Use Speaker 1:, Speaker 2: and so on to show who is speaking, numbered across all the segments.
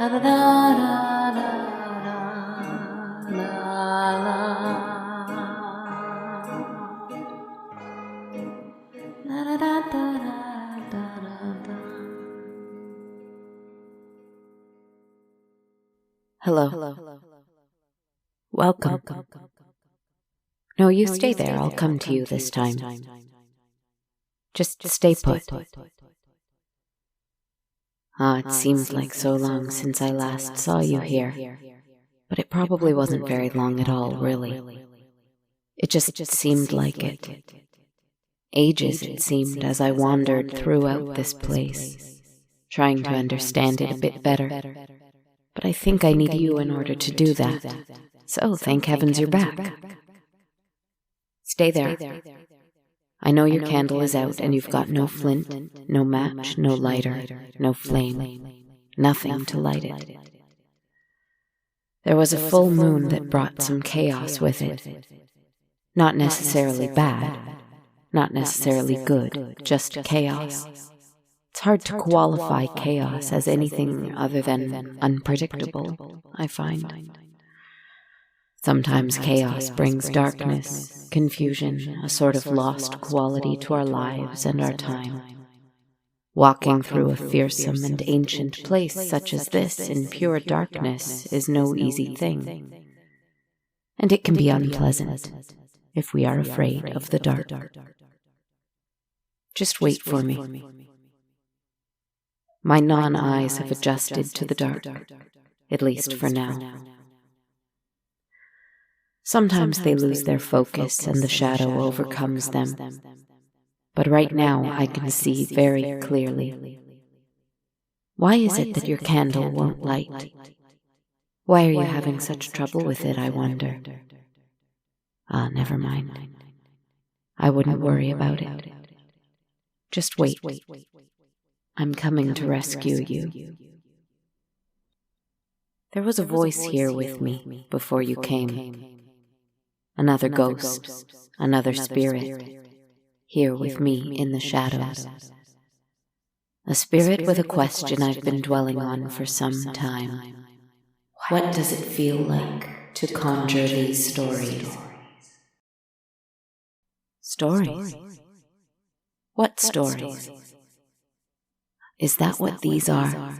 Speaker 1: Hello. Welcome. No, you stay there. I'll come to you this time. Just stay put. It seems like so long since I last saw you here, but it probably wasn't very long at all, really. It just seemed like it. Ages, it seemed, as I wandered throughout this place, trying to understand it a bit better. But I think I need you in order to do that. So thank heavens you're back. Stay there. I know your candle is out and you've got no flint, no match, no lighter, no flame, nothing to light it. There was a full moon that brought some chaos with it. Not necessarily bad, not necessarily good, just chaos. It's hard to qualify chaos as anything other than unpredictable, I find. Sometimes chaos brings darkness, confusion, a sort of lost quality to our lives and our time. Walking through a fearsome and ancient place such as this in pure darkness is no easy thing. And it can be unpleasant if we are afraid of the dark. Just wait for me. My non-eyes have adjusted to the dark, at least for now. Sometimes they lose their focus and the shadow overcomes them. But right now I can see very clearly. Why is it that your candle won't light? Why are you having such trouble with it, I wonder? Never mind. I wouldn't worry about it. Just wait. I'm coming to rescue you. There was a voice here with me before you came. Another ghost, another spirit, here with me in the shadows. A spirit with a question I've been dwelling on for some time. What does it feel like to conjure these stories? Stories? What stories? Is that what these are?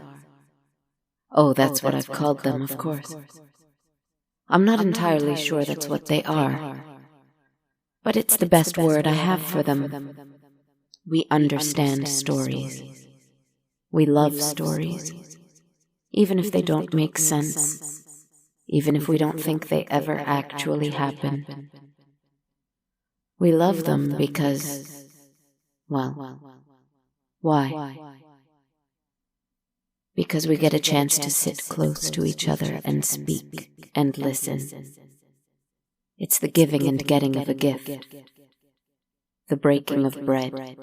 Speaker 1: Oh, that's what I've called them, of course. I'm not entirely sure that's what they are, but it's the best word I have for them. We understand stories. We love stories, even if they don't make sense, even if we don't think they ever actually happen. We love them because, well, why? Because we get a chance to sit close to each other and speak and listen. It's the giving and getting of a gift, the breaking of bread.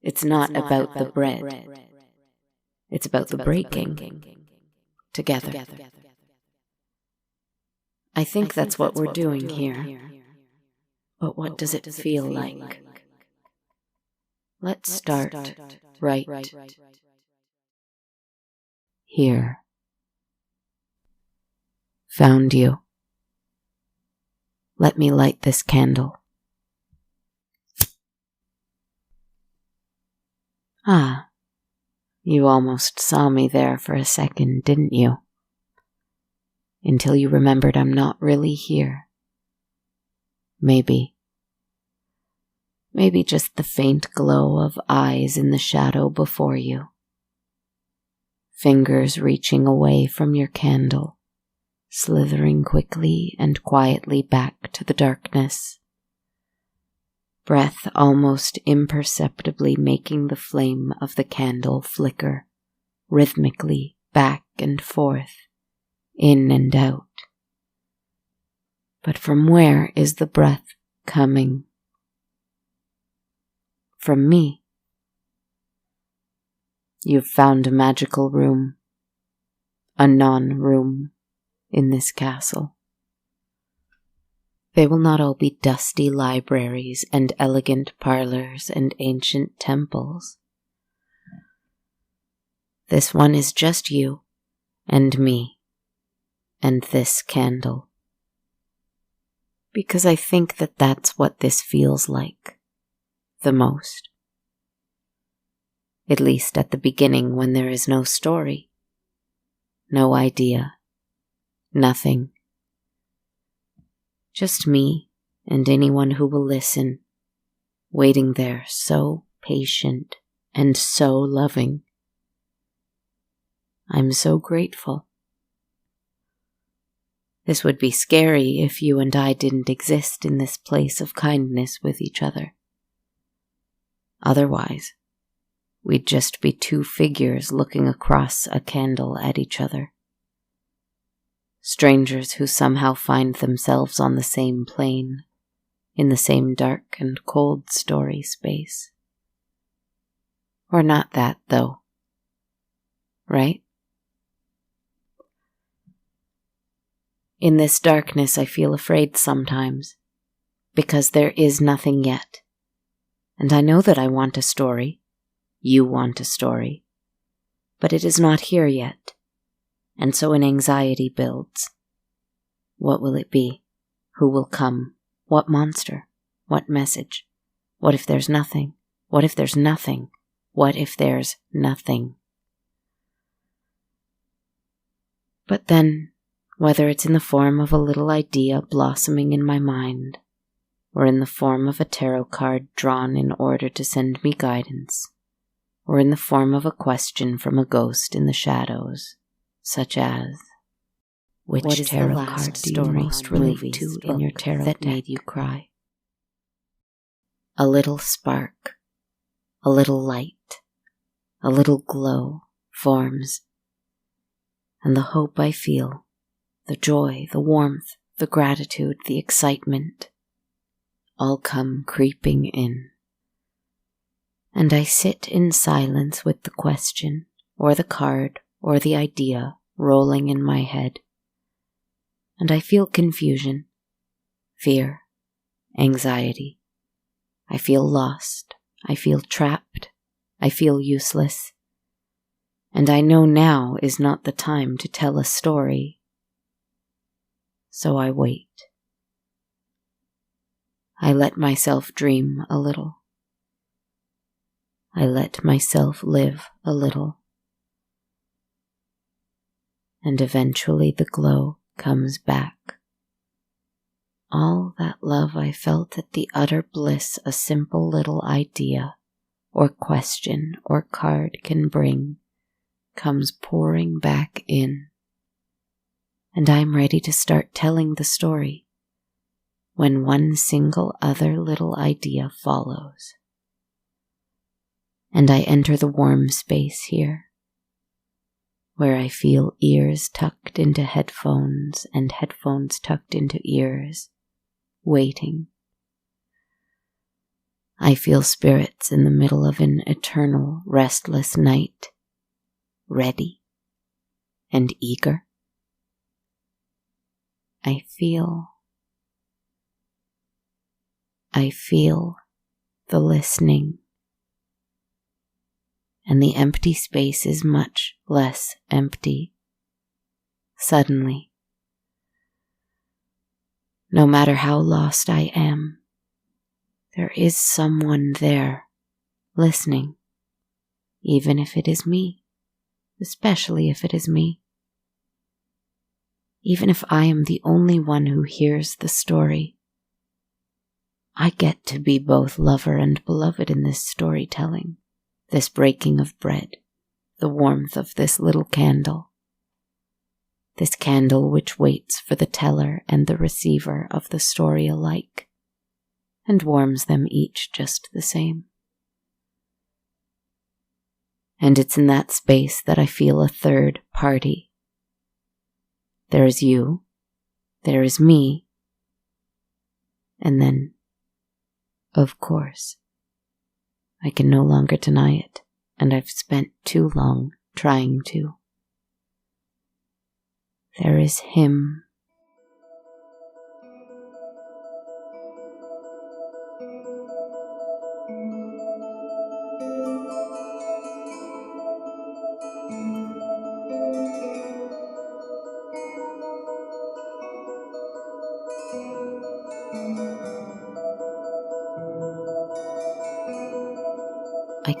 Speaker 1: It's not about the bread. It's about the breaking together. I think that's what we're doing here. But what does it feel like? Let's start right here. Found you. Let me light this candle. You almost saw me there for a second, didn't you? Until you remembered I'm not really here. Maybe just the faint glow of eyes in the shadow before you. Fingers reaching away from your candle, slithering quickly and quietly back to the darkness. Breath almost imperceptibly making the flame of the candle flicker, rhythmically back and forth, in and out. But from where is the breath coming? From me. You've found a magical room, a non-room in this castle. They will not all be dusty libraries and elegant parlors and ancient temples. This one is just you and me, and this candle. Because I think that that's what this feels like the most. At least at the beginning, when there is no story, no idea, nothing. Just me and anyone who will listen, waiting there so patient and so loving. I'm so grateful. This would be scary if you and I didn't exist in this place of kindness with each other. Otherwise, we'd just be two figures looking across a candle at each other. Strangers who somehow find themselves on the same plane, in the same dark and cold story space. Or not that, though. Right? In this darkness, I feel afraid sometimes, because there is nothing yet. And I know that I want a story. You want a story. But it is not here yet. And so an anxiety builds. What will it be? Who will come? What monster? What message? What if there's nothing? What if there's nothing? What if there's nothing? But then, whether it's in the form of a little idea blossoming in my mind, or in the form of a tarot card drawn in order to send me guidance, or in the form of a question from a ghost in the shadows, such as, which tarot card do you most relate to in your tarot that made you cry? A little spark, a little light, a little glow forms, and the hope I feel, the joy, the warmth, the gratitude, the excitement, all come creeping in. And I sit in silence with the question, or the card, or the idea rolling in my head. And I feel confusion, fear, anxiety. I feel lost. I feel trapped. I feel useless. And I know now is not the time to tell a story. So I wait. I let myself dream a little. I let myself live a little. And eventually the glow comes back. All that love I felt at the utter bliss a simple little idea, or question, or card can bring, comes pouring back in. And I'm ready to start telling the story, when one single other little idea follows. And I enter the warm space here, where I feel ears tucked into headphones and headphones tucked into ears, waiting. I feel spirits in the middle of an eternal, restless night, ready and eager. I feel the listening, and the empty space is much less empty. Suddenly, no matter how lost I am, there is someone there, listening, even if it is me, especially if it is me. Even if I am the only one who hears the story, I get to be both lover and beloved in this storytelling, this breaking of bread, the warmth of this little candle, this candle which waits for the teller and the receiver of the story alike, and warms them each just the same. And it's in that space that I feel a third party. There is you, there is me, and then, of course, I can no longer deny it, and I've spent too long trying to. There is him.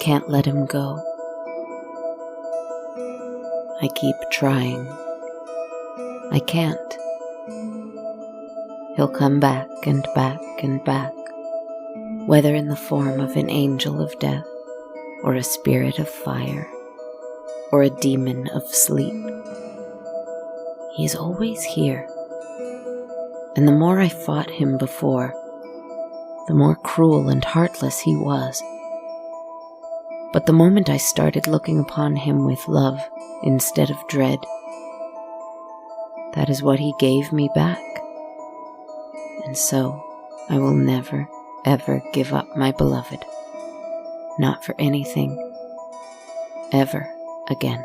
Speaker 1: can't let him go. I keep trying. I can't. He'll come back and back and back, whether in the form of an angel of death, or a spirit of fire, or a demon of sleep. He is always here. And the more I fought him before, the more cruel and heartless he was. But the moment I started looking upon him with love instead of dread, that is what he gave me back. And so I will never, ever give up my beloved. Not for anything, ever again.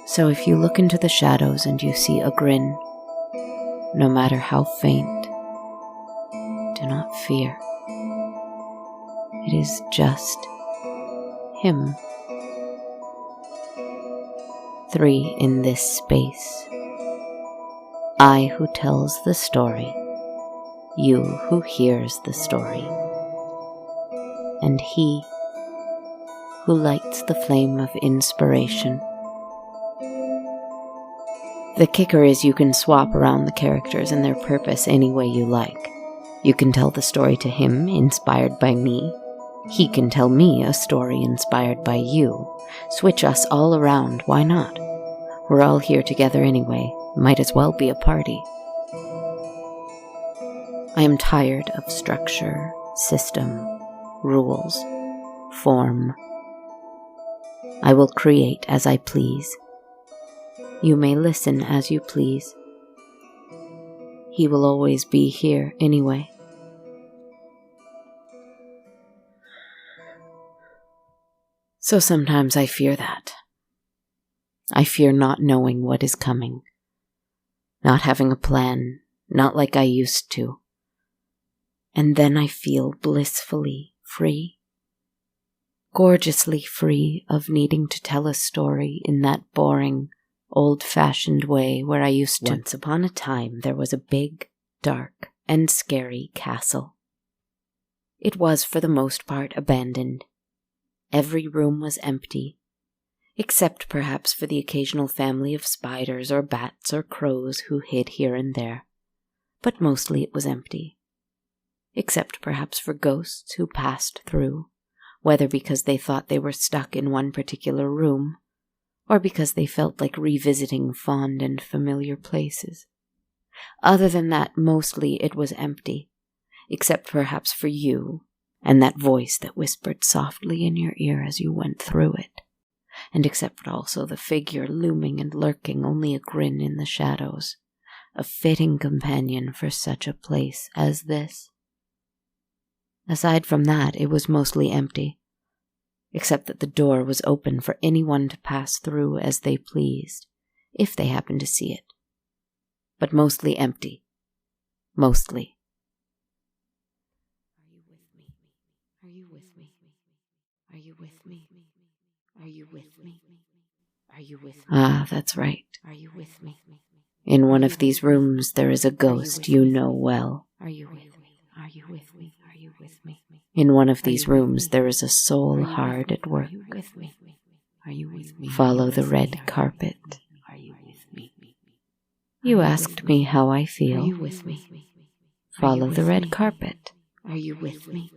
Speaker 1: So if you look into the shadows and you see a grin, no matter how faint, do not fear. It is just him. 3 in this space. I who tells the story, you who hears the story, and he who lights the flame of inspiration. The kicker is you can swap around the characters and their purpose any way you like. You can tell the story to him, inspired by me. He can tell me a story inspired by you. Switch us all around, why not? We're all here together anyway, might as well be a party. I am tired of structure, system, rules, form. I will create as I please. You may listen as you please. He will always be here anyway. So sometimes I fear that. I fear not knowing what is coming, not having a plan, not like I used to. And then I feel blissfully free, gorgeously free of needing to tell a story in that boring, old-fashioned way where I used to. Once upon a time there was a big, dark, and scary castle. It was for the most part abandoned. Every room was empty, except perhaps for the occasional family of spiders or bats or crows who hid here and there. But mostly it was empty, except perhaps for ghosts who passed through, whether because they thought they were stuck in one particular room, or because they felt like revisiting fond and familiar places. Other than that, mostly it was empty, except perhaps for you, and that voice that whispered softly in your ear as you went through it, and except also the figure looming and lurking, only a grin in the shadows, a fitting companion for such a place as this. Aside from that, it was mostly empty, except that the door was open for anyone to pass through as they pleased, if they happened to see it. But mostly empty. Mostly. Are you with me? Are you with me? Are you with me? Are you with me? Ah, that's right. Are you with me? In one of these rooms there is a ghost you know well. Are you with me? Are you with me? Are you with me? In one of these rooms there is a soul hard at work. Are you with me? Follow the red carpet. Are you with me? You asked me how I feel. Are you with me? Follow the red carpet. Are you with me?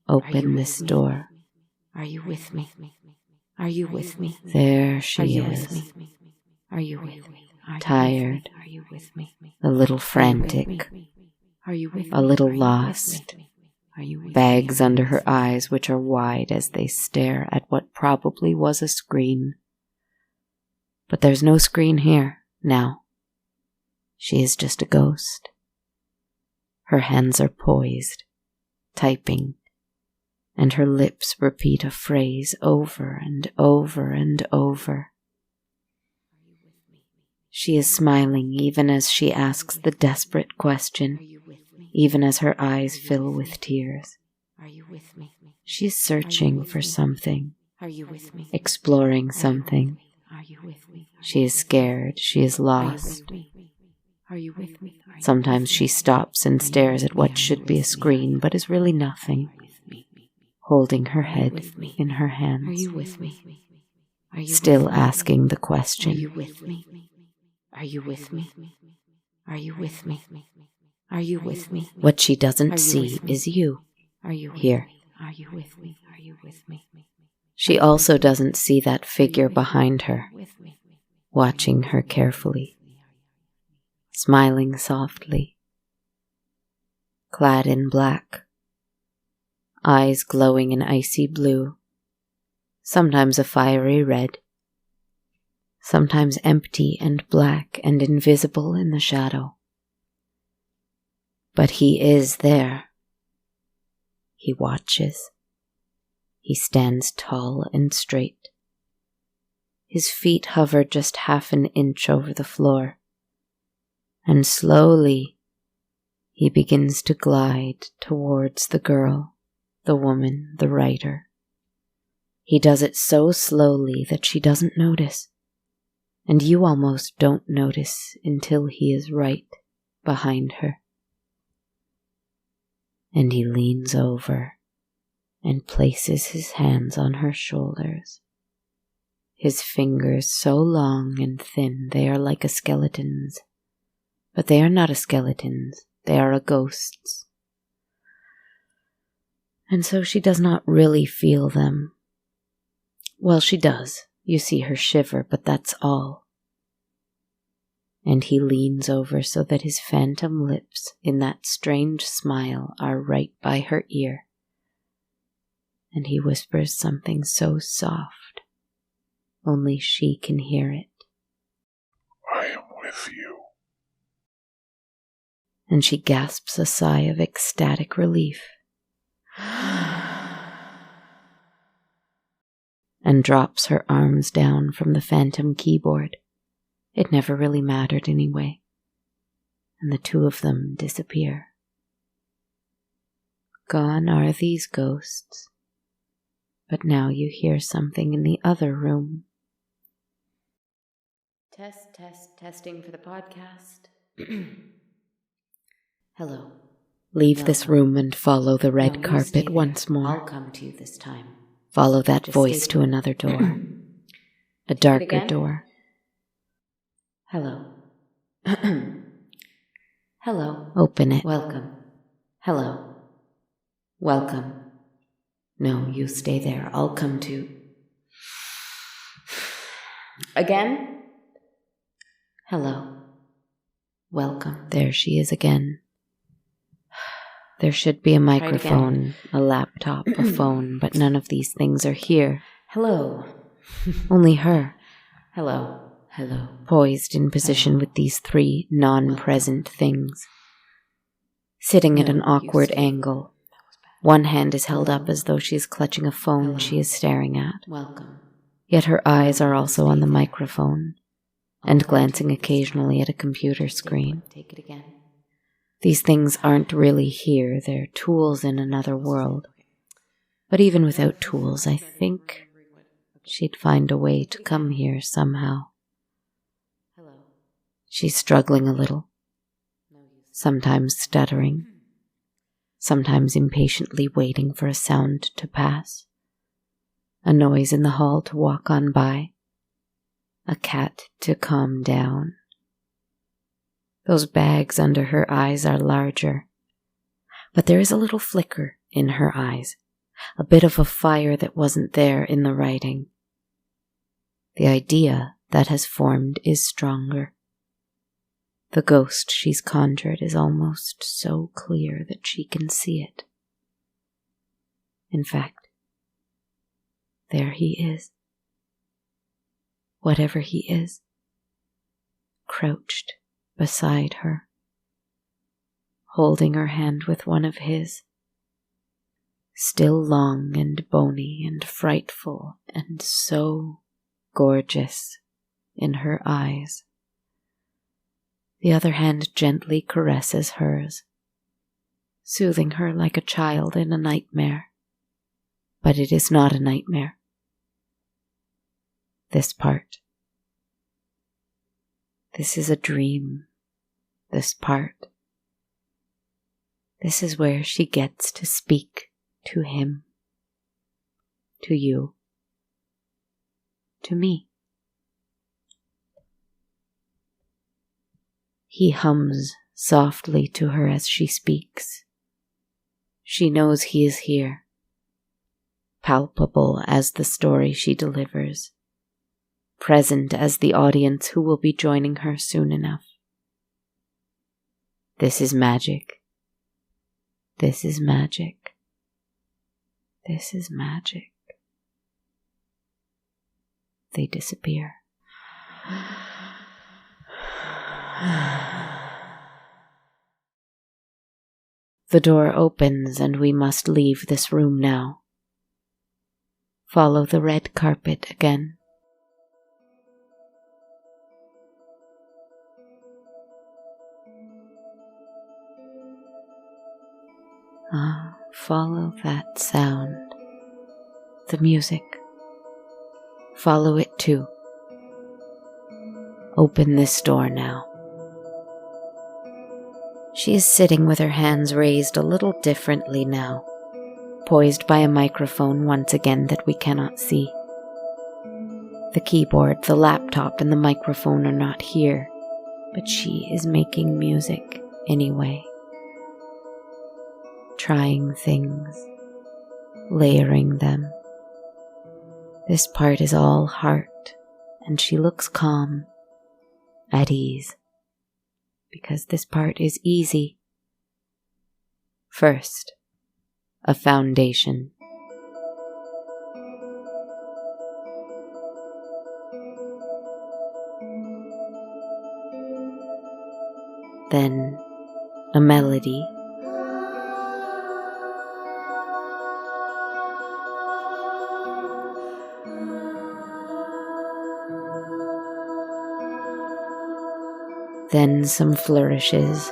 Speaker 1: Open this door. Are you with me? Are you with me? There she is. Are you with me? Tired. Are you with me? A little frantic. Are you with me? A little lost. Are you with bags me? Under her eyes, which are wide as they stare at what probably was a screen. But there's no screen here now. She is just a ghost. Her hands are poised, typing, and her lips repeat a phrase over and over and over. She is smiling even as she asks the desperate question, even as her eyes fill with tears. She is searching for something, exploring something. She is scared, she is lost. Sometimes she stops and stares at what should be a screen but is really nothing. holding her head in her hands.
Speaker 2: Are you with me? Are you
Speaker 1: still asking the question?
Speaker 2: Are you with me? Are you with me? Are you with me? Are you with me?
Speaker 1: What she doesn't see is you.
Speaker 2: Are you
Speaker 1: here?
Speaker 2: Are you with me? Are you with me?
Speaker 1: She also doesn't see that figure behind her, watching her carefully, smiling softly, clad in black, eyes glowing an icy blue, sometimes a fiery red, sometimes empty and black and invisible in the shadow. But he is there. He watches. He stands tall and straight. His feet hover just half an inch over the floor, and slowly he begins to glide towards the girl, the woman, the writer. He does it so slowly that she doesn't notice, and you almost don't notice until he is right behind her. And he leans over and places his hands on her shoulders, his fingers so long and thin they are like a skeleton's. But they are not a skeleton's, they are a ghost's. And so she does not really feel them. Well, she does. You see her shiver, but that's all. And he leans over so that his phantom lips in that strange smile are right by her ear. And he whispers something so soft, only she can hear it.
Speaker 3: I am with you.
Speaker 1: And she gasps a sigh of ecstatic relief and drops her arms down from the phantom keyboard. It never really mattered anyway, and the two of them disappear. Gone are these ghosts, but now you hear something in the other room.
Speaker 2: Testing for the podcast. Hello.
Speaker 1: Leave this room and follow the red carpet once more.
Speaker 2: I'll come to you this time.
Speaker 1: Follow that voice to another door, a darker door.
Speaker 2: Hello. Hello.
Speaker 1: Open it.
Speaker 2: Welcome. Hello. Welcome. No, you stay there. I'll come to... Again? Hello. Welcome.
Speaker 1: There she is again. There should be a microphone, a laptop, a phone, but none of these things are here.
Speaker 2: Hello.
Speaker 1: Only her.
Speaker 2: Hello. Hello.
Speaker 1: Poised in position with these three non-present things. Sitting at an awkward angle. One hand is held up as though she is clutching a phone she is staring at.
Speaker 2: Welcome.
Speaker 1: Yet her eyes are also on the microphone and glancing occasionally at a computer screen.
Speaker 2: Take it again.
Speaker 1: These things aren't really here, they're tools in another world. But even without tools, I think she'd find a way to come here somehow. She's struggling a little, sometimes stuttering, sometimes impatiently waiting for a sound to pass, a noise in the hall to walk on by, a cat to calm down. Those bags under her eyes are larger, but there is a little flicker in her eyes, a bit of a fire that wasn't there in the writing. The idea that has formed is stronger. The ghost she's conjured is almost so clear that she can see it. In fact, there he is. Whatever he is, crouched beside her, holding her hand with one of his, still long and bony and frightful and so gorgeous in her eyes. The other hand gently caresses hers, soothing her like a child in a nightmare. But it is not a nightmare. This part. This is a dream. This part. This is where she gets to speak to him. to you, to me. He hums softly to her as she speaks. She knows he is here, palpable as the story she delivers, present as the audience who will be joining her soon enough. This is magic. This is magic. This is magic. They disappear. The door opens and we must leave this room now. Follow the red carpet again. Follow that sound, the music. Follow it too. Open this door now. She is sitting with her hands raised a little differently now, poised by a microphone once again that we cannot see. The keyboard, the laptop, and the microphone are not here, but she is making music anyway. Trying things, layering them. This part is all heart, and she looks calm, at ease, because this part is easy. First, a foundation. Then, a melody. Then some flourishes.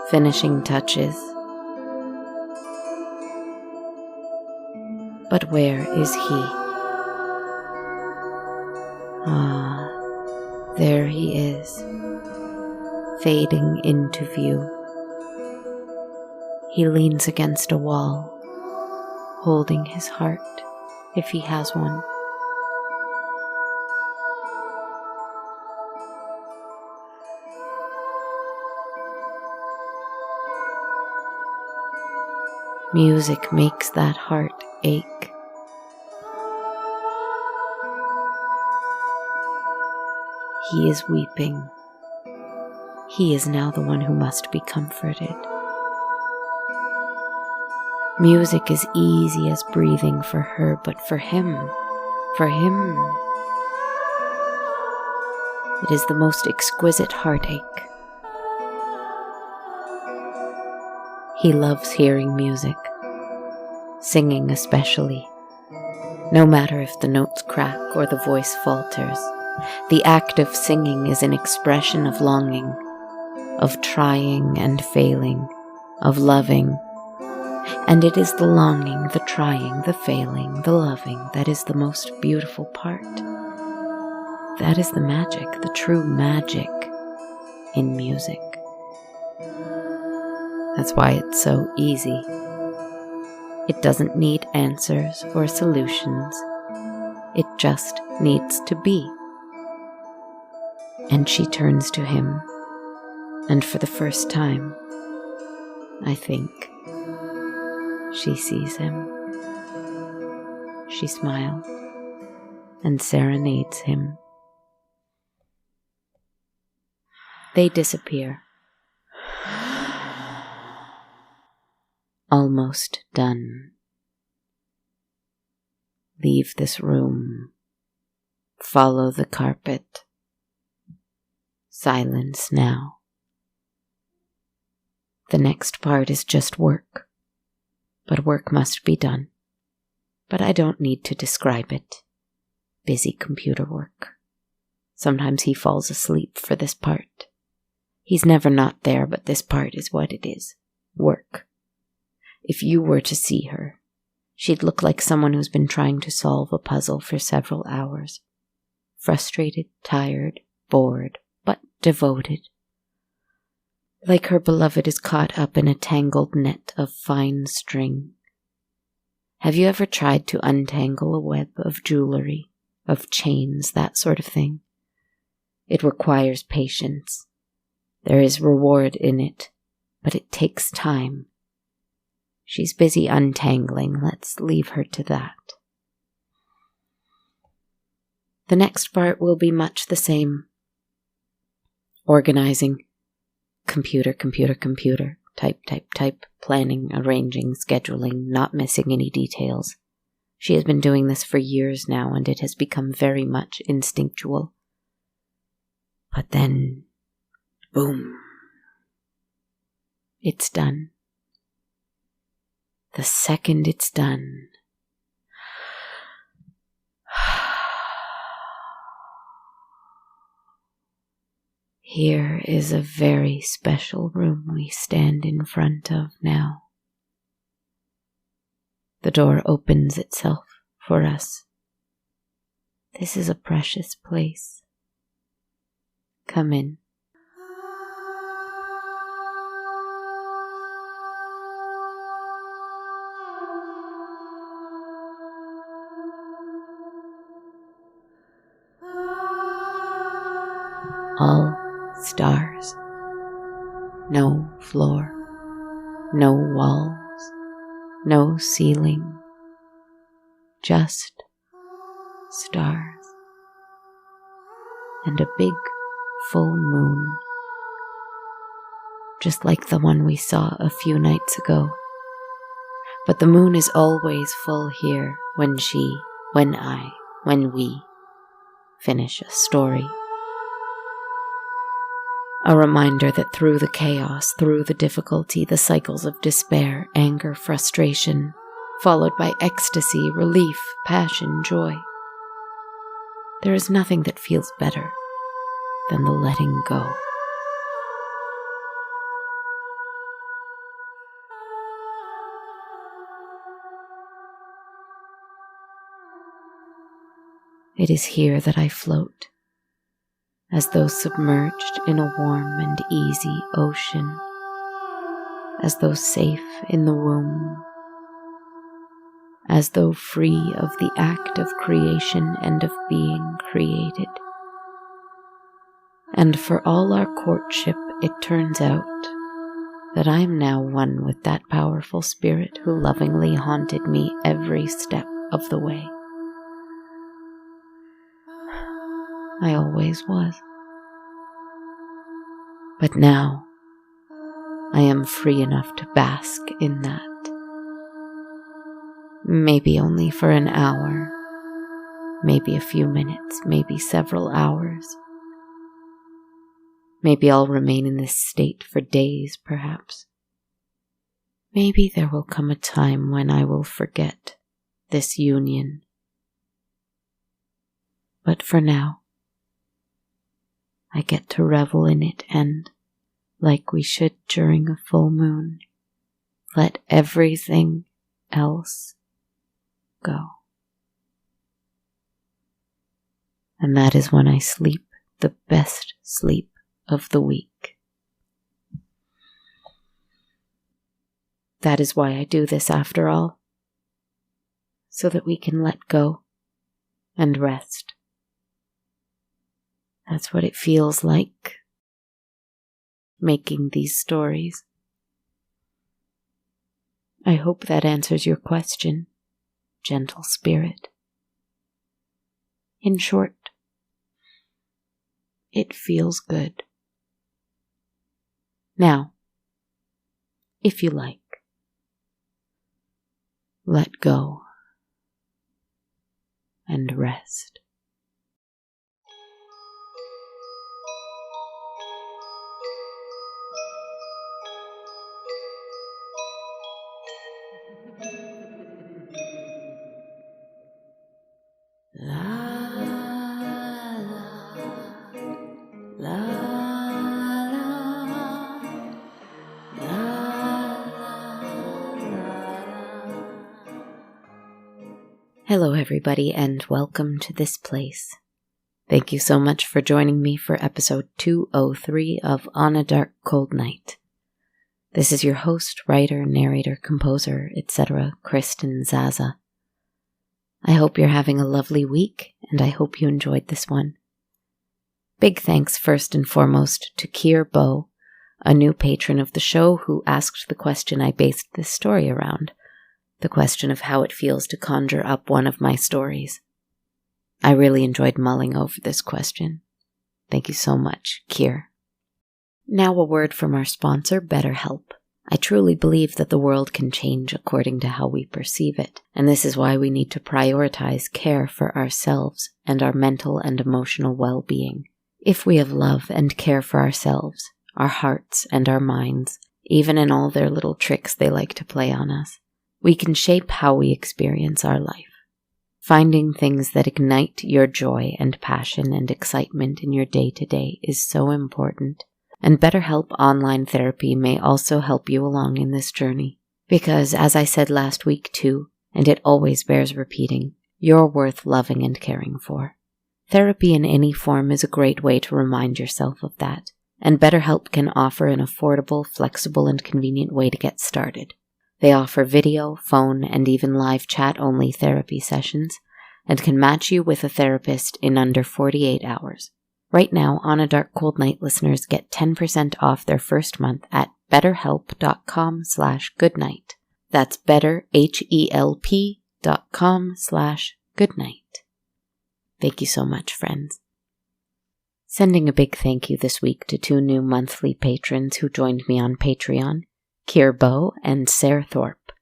Speaker 1: Finishing touches. But where is he? There he is, fading into view. He leans against a wall, holding his heart, if he has one. Music makes that heart ache. He is weeping. He is now the one who must be comforted. Music is easy as breathing for her, but for him, it is the most exquisite heartache. He loves hearing music, singing especially. No matter if the notes crack or the voice falters, the act of singing is an expression of longing, of trying and failing, of loving. And it is the longing, the trying, the failing, the loving that is the most beautiful part. That is the magic, the true magic in music. That's why it's so easy. It doesn't need answers or solutions. It just needs to be. And she turns to him, and for the first time, I think, she sees him. She smiles and serenades him. They disappear. Almost done. Leave this room. Follow the carpet. Silence now. The next part is just work. But work must be done. But I don't need to describe it. Busy computer work. Sometimes he falls asleep for this part. He's never not there, but this part is what it is. Work. If you were to see her, she'd look like someone who's been trying to solve a puzzle for several hours. Frustrated, tired, bored, but devoted. like her beloved is caught up in a tangled net of fine string. Have you ever tried to untangle a web of jewelry, of chains, that sort of thing? It requires patience. There is reward in it, but it takes time. She's busy untangling. Let's leave her to that. The next part will be much the same. Organizing. Computer, type, planning, arranging, scheduling, not missing any details. She has been doing this for years now, and it has become very much instinctual. But then, boom. It's done. The second it's done, here is a very special room we stand in front of now. The door opens itself for us. This is a precious place. Come in. All stars. No floor, no walls, no ceiling, just stars. And a big full moon, just like the one we saw a few nights ago. But the moon is always full here when we finish a story. A reminder that through the chaos, through the difficulty, the cycles of despair, anger, frustration, followed by ecstasy, relief, passion, joy, there is nothing that feels better than the letting go. It is here that I float, as though submerged in a warm and easy ocean, as though safe in the womb, as though free of the act of creation and of being created. And for all our courtship, it turns out that I am now one with that powerful spirit who lovingly haunted me every step of the way. I always was. But now, I am free enough to bask in that. Maybe only for an hour, maybe a few minutes, maybe several hours. Maybe I'll remain in this state for days, perhaps. Maybe there will come a time when I will forget this union. But for now, I get to revel in it and, like we should during a full moon, let everything else go. And that is when I sleep the best sleep of the week. That is why I do this after all, so that we can let go and rest. That's what it feels like, making these stories. I hope that answers your question, gentle spirit. In short, it feels good. Now, if you like, let go and rest. Hello everybody and welcome to this place, Thank you so much for joining me for episode 203 of On a Dark, Cold Night. This is your host, writer, narrator, composer, etc., Kristen Zaza. I hope you're having a lovely week, and I hope you enjoyed this one. Big thanks first and foremost to Kier Bow, a new patron of the show who asked the question I based this story around, the question of how it feels to conjure up one of my stories. I really enjoyed mulling over this question. Thank you so much, Kier. Now a word from our sponsor, BetterHelp. I truly believe that the world can change according to how we perceive it, and this is why we need to prioritize care for ourselves and our mental and emotional well-being. If we have love and care for ourselves, our hearts and our minds, even in all their little tricks they like to play on us, we can shape how we experience our life. Finding things that ignite your joy and passion and excitement in your day-to-day is so important. And BetterHelp online therapy may also help you along in this journey. Because, as I said last week too, and it always bears repeating, you're worth loving and caring for. Therapy in any form is a great way to remind yourself of that. And BetterHelp can offer an affordable, flexible, and convenient way to get started. They offer video, phone, and even live chat-only therapy sessions, and can match you with a therapist in under 48 hours. Right now, On a Dark Cold Night listeners get 10% off their first month at betterhelp.com/goodnight. That's betterhelp.com/goodnight. Thank you so much, friends. Sending a big thank you this week to 2 new monthly patrons who joined me on Patreon, Kier Bow and Sarah Thorpe.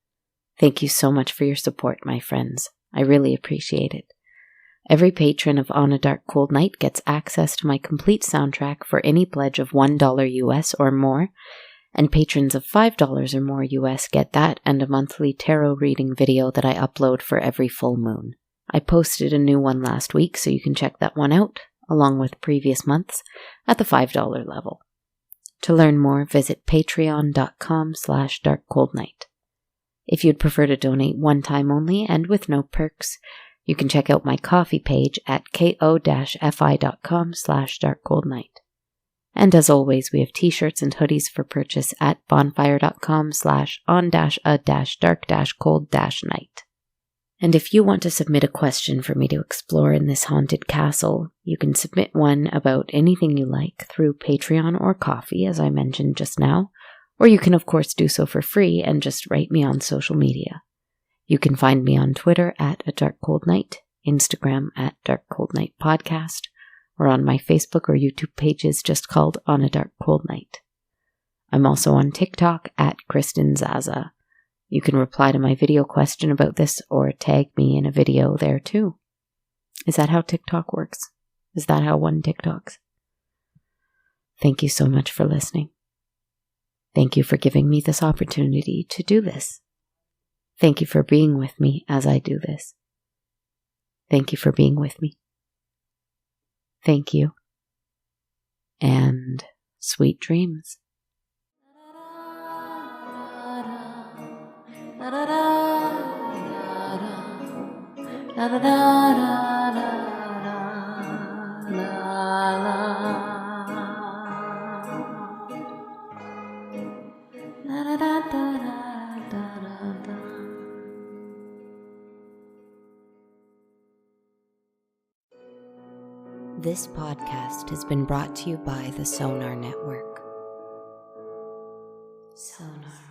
Speaker 1: Thank you so much for your support, my friends. I really appreciate it. Every patron of On a Dark Cold Night gets access to my complete soundtrack for any pledge of $1 US or more, and patrons of $5 or more US get that and a monthly tarot reading video that I upload for every full moon. I posted a new one last week, so you can check that one out, along with previous months, at the $5 level. To learn more, visit patreon.com/darkcoldnight. If you'd prefer to donate one time only and with no perks, you can check out my coffee page at ko-fi.com/darkcoldnight. And as always, we have t-shirts and hoodies for purchase at bonfire.com/on-a-dark-cold-night. And if you want to submit a question for me to explore in this haunted castle, you can submit one about anything you like through Patreon or Ko-fi, as I mentioned just now, or you can of course do so for free and just write me on social media. You can find me on Twitter at A Dark Cold Night, Instagram at Dark Cold Night Podcast, or on my Facebook or YouTube pages just called On a Dark Cold Night. I'm also on TikTok at Kristen Zaza. You can reply to my video question about this or tag me in a video there too. Is that how TikTok works? Is that how one TikToks? Thank you so much for listening. Thank you for giving me this opportunity to do this. Thank you for being with me as I do this. Thank you for being with me. Thank you. And sweet dreams. This podcast has been brought to you by the Sonar Network. Sonar.